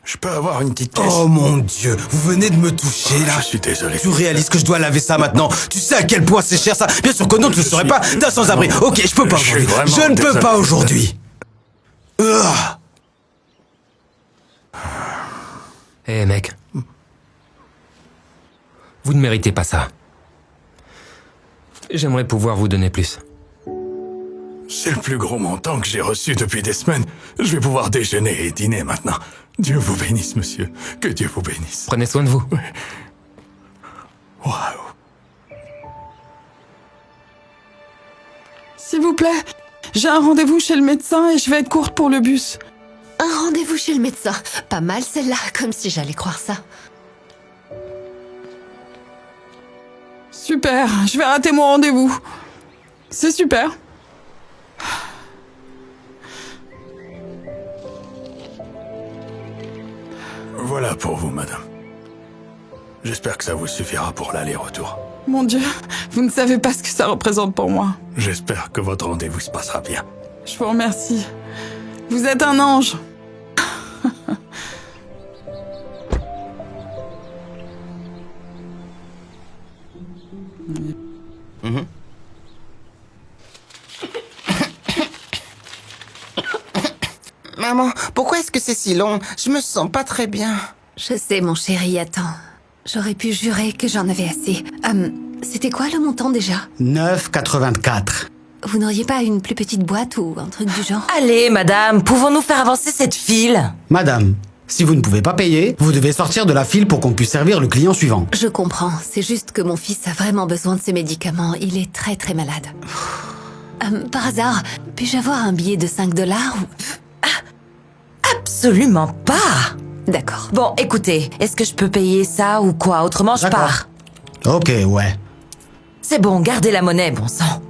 Je peux avoir une petite pièce? Oh mon Dieu, vous venez de me toucher là. Je suis désolé. Tu réalises que je dois laver ça maintenant? Tu sais à quel point c'est cher ça? Bien sûr que non, tu ne le saurais pas d'un sans-abri. Ok, je peux pas Je suis aujourd'hui. vraiment Je ne peux désolé. pas aujourd'hui. Hé mec. Vous ne méritez pas ça. J'aimerais pouvoir vous donner plus. C'est le plus gros montant que j'ai reçu depuis des semaines. Je vais pouvoir déjeuner et dîner maintenant. Dieu vous bénisse, monsieur. Que Dieu vous bénisse. Prenez soin de vous. Waouh. S'il vous plaît, j'ai un rendez-vous chez le médecin et je vais être courte pour le bus. Un rendez-vous chez le médecin. Pas mal celle-là, comme si j'allais croire ça. Super, je vais rater mon rendez-vous. C'est super. Voilà pour vous, madame. J'espère que ça vous suffira pour l'aller-retour. Mon Dieu, vous ne savez pas ce que ça représente pour moi. J'espère que votre rendez-vous se passera bien. Je vous remercie. Vous êtes un ange. Maman, pourquoi est-ce que c'est si long? Je me sens pas très bien. Je sais, mon chéri, attends. J'aurais pu jurer que j'en avais assez. C'était quoi le montant déjà? 9,84. Vous n'auriez pas une plus petite boîte ou un truc du genre? Allez, madame, pouvons-nous faire avancer cette file? Madame, si vous ne pouvez pas payer, vous devez sortir de la file pour qu'on puisse servir le client suivant. Je comprends, c'est juste que mon fils a vraiment besoin de ses médicaments. Il est très très malade. Par hasard, puis-je avoir un billet de 5 $ ou... Absolument pas. D'accord. Bon, écoutez, est-ce que je peux payer ça ou quoi? Autrement, je D'accord. pars. Ok, ouais. C'est bon, gardez la monnaie, bon sang.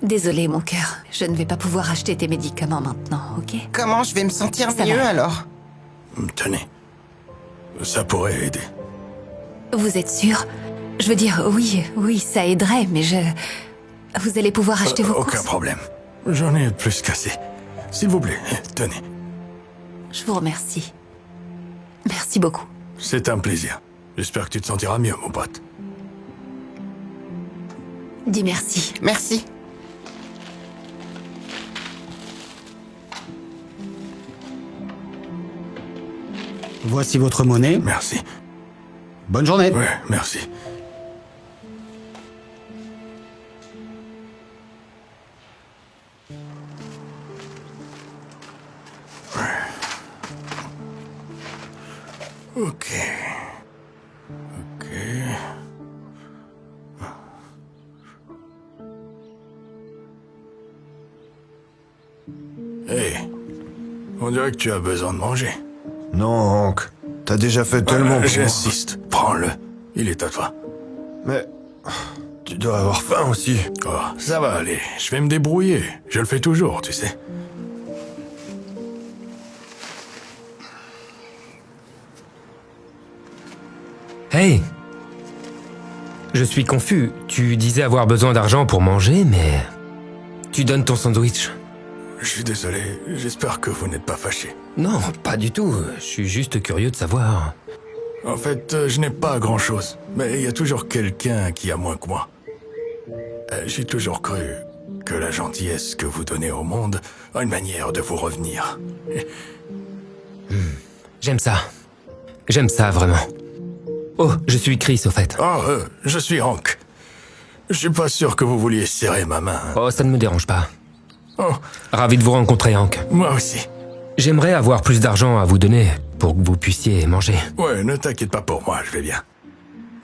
Désolée, mon cœur. Je ne vais pas pouvoir acheter tes médicaments maintenant, ok? Comment je vais me sentir Ça mieux va. alors? Tenez. Ça pourrait aider. Vous êtes sûr? Je veux dire, oui, ça aiderait, mais vous allez pouvoir acheter vos Aucun courses? problème. J'en ai plus qu'assez. S'il vous plaît, tenez. Je vous remercie. Merci beaucoup. C'est un plaisir. J'espère que tu te sentiras mieux, mon pote. Dis merci. Merci. Voici votre monnaie. Merci. Bonne journée. Ouais, merci. Ok. Ok. Hé, on dirait que tu as besoin de manger. Non, Hank. T'as déjà fait tellement pour moi. J'insiste, prends-le. Il est à toi. Mais... Tu dois avoir faim aussi. Oh, ça va aller. Je vais me débrouiller. Je le fais toujours, tu sais. Hey. Je suis confus. Tu disais avoir besoin d'argent pour manger, mais... Tu donnes ton sandwich. Je suis désolé. J'espère que vous n'êtes pas fâché. Non, pas du tout. Je suis juste curieux de savoir. En fait, je n'ai pas grand-chose. Mais il y a toujours quelqu'un qui a moins que moi. J'ai toujours cru que la gentillesse que vous donnez au monde a une manière de vous revenir. J'aime ça. J'aime ça, vraiment. Oh, je suis Chris, au fait. Oh, je suis Hank. Je suis pas sûr que vous vouliez serrer ma main. Oh, ça ne me dérange pas. Oh, Ravi de vous rencontrer, Hank. moi aussi. J'aimerais avoir plus d'argent à vous donner pour que vous puissiez manger. Ouais, ne t'inquiète pas pour moi, je vais bien.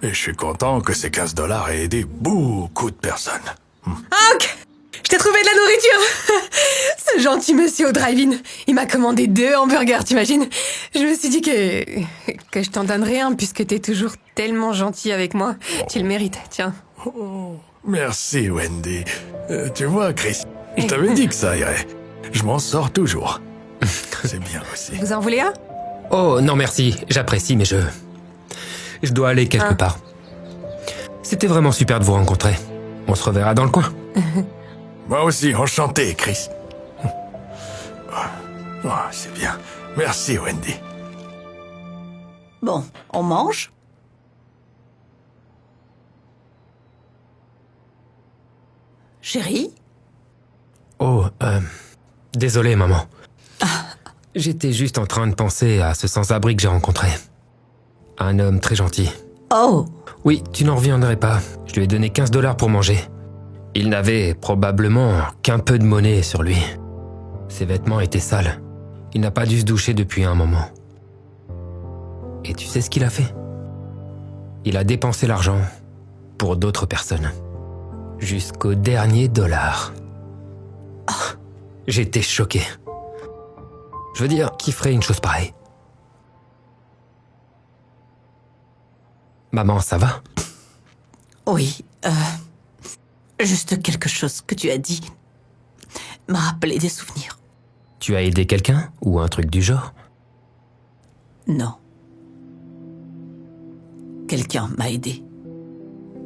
Et je suis content que ces 15 $ aient aidé beaucoup de personnes. Hank, je t'ai trouvé de la nourriture. Ce gentil monsieur au drive-in, il m'a commandé 2 hamburgers, t'imagines? Je me suis dit que je t'en donnerais un puisque t'es toujours tellement gentil avec moi. Tu le mérites, tiens. Oh, merci, Wendy. Tu vois, Chris, je t'avais dit que ça irait. Je m'en sors toujours. C'est bien aussi. Vous en voulez un? Oh, non merci, j'apprécie, mais je dois aller quelque part. C'était vraiment super de vous rencontrer. On se reverra dans le coin. Moi aussi, enchanté, Chris. Oh, c'est bien. Merci, Wendy. Bon, on mange? Chérie? Oh, désolé, maman. J'étais juste en train de penser à ce sans-abri que j'ai rencontré. Un homme très gentil. Oh! Oui, tu n'en reviendrais pas. Je lui ai donné 15 $ pour manger. Il n'avait probablement qu'un peu de monnaie sur lui. Ses vêtements étaient sales. Il n'a pas dû se doucher depuis un moment. Et tu sais ce qu'il a fait? Il a dépensé l'argent pour d'autres personnes. Jusqu'au dernier dollar. Oh, j'étais choqué. Je veux dire, qui ferait une chose pareille? Maman, ça va? Oui, juste quelque chose que tu as dit m'a rappelé des souvenirs. Tu as aidé quelqu'un ou un truc du genre? Non. Quelqu'un m'a aidé.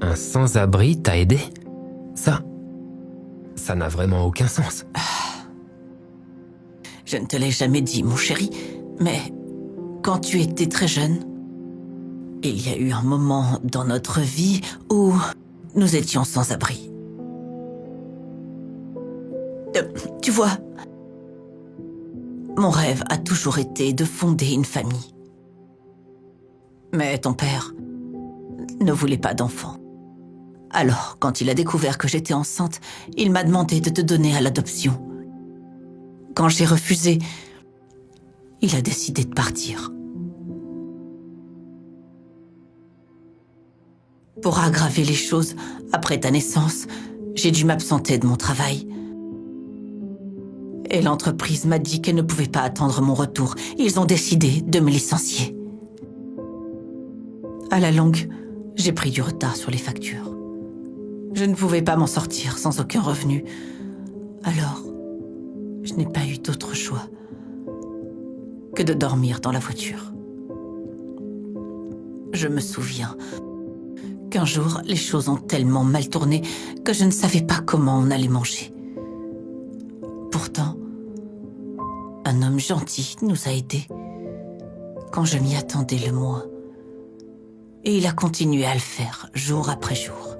Un sans-abri t'a aidé? Ça n'a vraiment aucun sens. Je ne te l'ai jamais dit, mon chéri, mais quand tu étais très jeune, il y a eu un moment dans notre vie où nous étions sans abri. Tu vois, mon rêve a toujours été de fonder une famille. Mais ton père ne voulait pas d'enfant. Alors, quand il a découvert que j'étais enceinte, il m'a demandé de te donner à l'adoption. Quand j'ai refusé, il a décidé de partir. Pour aggraver les choses, après ta naissance, j'ai dû m'absenter de mon travail. Et l'entreprise m'a dit qu'elle ne pouvait pas attendre mon retour. Ils ont décidé de me licencier. À la longue, j'ai pris du retard sur les factures. Je ne pouvais pas m'en sortir sans aucun revenu. Alors, je n'ai pas eu d'autre choix que de dormir dans la voiture. Je me souviens qu'un jour, les choses ont tellement mal tourné que je ne savais pas comment on allait manger. Pourtant, un homme gentil nous a aidés quand je m'y attendais le moins. Et il a continué à le faire jour après jour,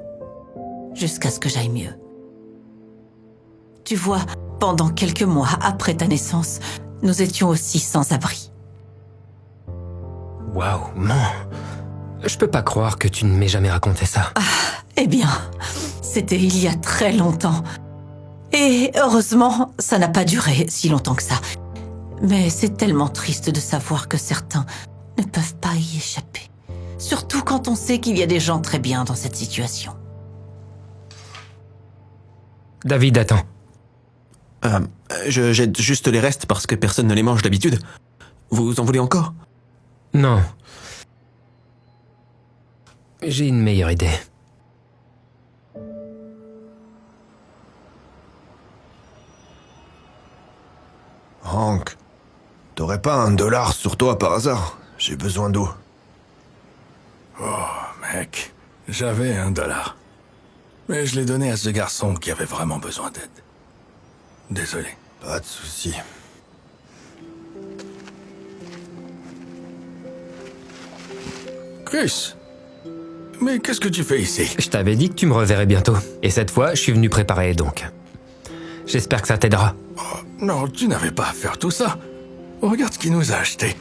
jusqu'à ce que j'aille mieux. Tu vois, pendant quelques mois après ta naissance, nous étions aussi sans abri. Waouh, non. Je peux pas croire que tu ne m'aies jamais raconté ça. Eh bien, c'était il y a très longtemps. Et heureusement, ça n'a pas duré si longtemps que ça. Mais c'est tellement triste de savoir que certains ne peuvent pas y échapper. Surtout quand on sait qu'il y a des gens très bien dans cette situation. David, attends. Je jette juste les restes parce que personne ne les mange d'habitude. Vous en voulez encore? Non. J'ai une meilleure idée. Hank, t'aurais pas $1 sur toi par hasard? J'ai besoin d'eau. Mec, j'avais $1. Mais je l'ai donné à ce garçon qui avait vraiment besoin d'aide. Désolé. Pas de souci. Chris, mais qu'est-ce que tu fais ici? Je t'avais dit que tu me reverrais bientôt. Et cette fois, je suis venu préparer, donc. J'espère que ça t'aidera. Oh, non, tu n'avais pas à faire tout ça. Regarde ce qu'il nous a acheté.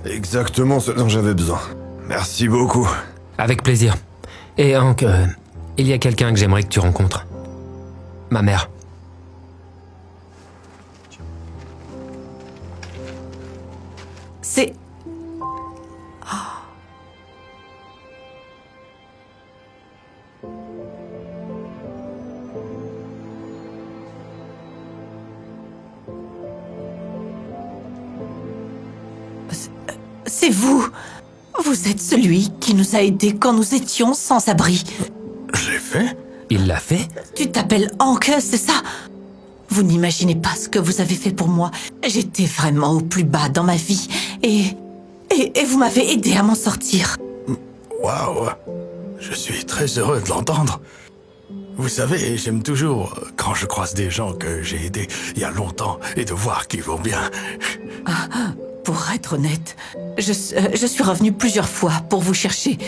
Exactement ce dont j'avais besoin. Merci beaucoup. Avec plaisir. Et Hank, il y a quelqu'un que j'aimerais que tu rencontres. Ma mère. C'est... C'est vous. Vous êtes celui qui nous a aidés quand nous étions sans abri. Je l'ai fait? Il l'a fait? Tu t'appelles Hank, c'est ça? Vous n'imaginez pas ce que vous avez fait pour moi. J'étais vraiment au plus bas dans ma vie. Et vous m'avez aidé à m'en sortir. Waouh! Je suis très heureux de l'entendre. Vous savez, j'aime toujours quand je croise des gens que j'ai aidés il y a longtemps et de voir qu'ils vont bien. Pour être honnête, je suis revenue plusieurs fois pour vous chercher.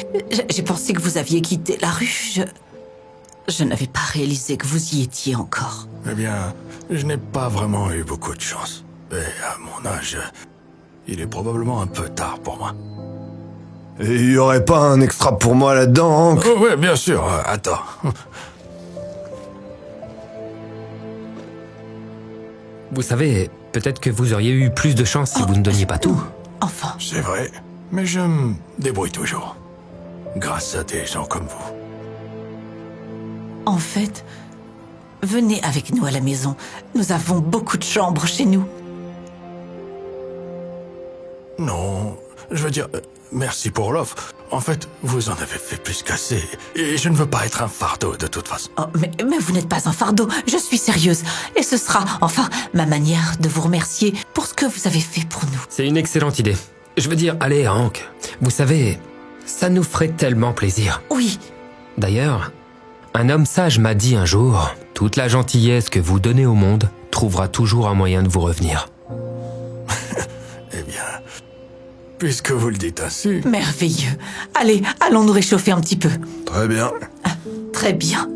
J'ai pensé que vous aviez quitté la rue. Je n'avais pas réalisé que vous y étiez encore. Eh bien, je n'ai pas vraiment eu beaucoup de chance. Et à mon âge, il est probablement un peu tard pour moi. Et il y aurait pas un extra pour moi là-dedans, Hank? Oh, ouais, bien sûr, attends. Vous savez, peut-être que vous auriez eu plus de chance si vous ne donniez pas tout. Enfin, C'est vrai, mais je me débrouille toujours. Grâce à des gens comme vous. en fait, venez avec nous à la maison. Nous avons beaucoup de chambres chez nous. Non, je veux dire, merci pour l'offre. En fait, vous en avez fait plus qu'assez. Et je ne veux pas être un fardeau de toute façon. Oh, mais vous n'êtes pas un fardeau, je suis sérieuse. Et ce sera, enfin, ma manière de vous remercier pour ce que vous avez fait pour nous. C'est une excellente idée. Je veux dire, allez, Hank, vous savez, ça nous ferait tellement plaisir. Oui, D'ailleurs, un homme sage m'a dit un jour, toute la gentillesse que vous donnez au monde trouvera toujours un moyen de vous revenir. Eh bien, puisque vous le dites ainsi... merveilleux. Allez, allons nous réchauffer un petit peu. Très bien. Très bien.